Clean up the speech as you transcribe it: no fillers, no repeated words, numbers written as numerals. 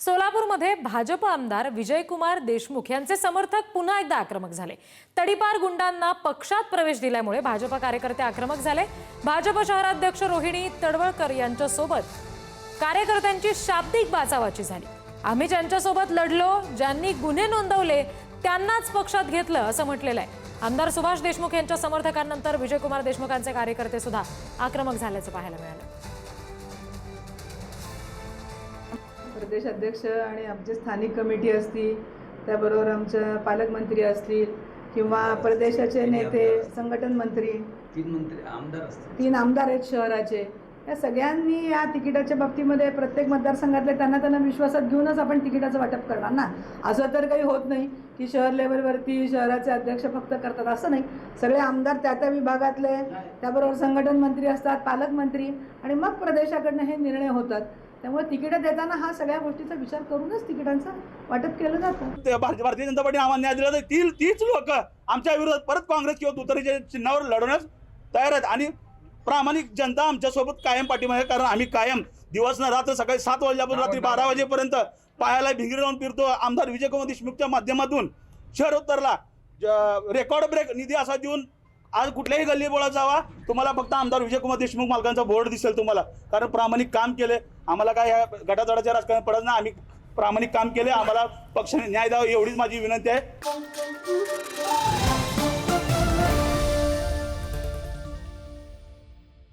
सोलापूरमध्ये भाजप आमदार विजयकुमार देशमुख यांचे समर्थक पुन्हा एकदा आक्रमक झाले। तडीपार गुंडांना पक्षात प्रवेश दिल्यामुळे भाजप कार्यकर्ते आक्रमक झाले। भाजप शहराध्यक्ष रोहिणी तडवळकर यांच्यासोबत कार्यकर्त्यांची शाब्दिक बाचाबाची झाली। आम्ही ज्यांच्यासोबत लढलो, ज्यांनी गुन्हे नोंदवले त्यांनाच पक्षात घेतलं असं म्हटलेलं आहे। आमदार सुभाष देशमुख यांच्या समर्थकांनंतर विजयकुमार देशमुखांचे कार्यकर्ते सुद्धा आक्रमक झाल्याचं पाहायला मिळालं। प्रदेश अध्यक्ष आणि आमचे स्थानिक कमिटी असतील, त्याबरोबर आमचे पालकमंत्री असतील किंवा प्रदेशाचे नेते, संघटन मंत्री, तीन आमदार आहेत शहराचे, या सगळ्यांनी या तिकिटाच्या बाबतीमध्ये प्रत्येक मतदारसंघातले त्यांना विश्वासात घेऊनच आपण तिकिटाचं वाटप करणार ना। असं तर काही होत नाही की शहर लेवलवरती शहराचे अध्यक्ष फक्त करतात, असं नाही। सगळे आमदार त्या विभागातले, त्याबरोबर संघटन मंत्री असतात, पालकमंत्री, आणि मग प्रदेशाकडनं हे निर्णय होतात। त्यामुळे तिकीट देताना हा सगळ्या गोष्टीचा विचार करूनच तिकिटांचं वाटप केलं जातं। भारतीय जनता पार्टी आम्हाला न्याय दिला तर तीच लोक आमच्या विरोधात परत काँग्रेस किंवा तुतारीच्या चिन्हावर लढवण्यास तयार आहेत आणि प्रामाणिक जनता आमच्यासोबत कायम पाठीमागे आहे। कारण आम्ही कायम दिवस न रात्र सकाळी 7 वाजल्यापासून रात्री 12 वाजेपर्यंत पायाला भिंगरी लावून फिरतो। आमदार विजयकुमार देशमुखच्या माध्यमातून शहर उत्तरला रेकॉर्ड ब्रेक निधी असा देऊन आज कुठल्याही गल्ली बोळात जावा, तुम्हाला फक्त आमदार विजयकुमार देशमुख मालकांचा बोर्ड दिसेल तुम्हाला। कारण प्रामाणिक काम केले, आम्हाला काय ह्या गटातडाच्या राजकारणात पडत नाही। आम्ही प्रामाणिक काम केले, आम्हाला पक्षाने न्याय द्यावा एवढीच माझी विनंती आहे।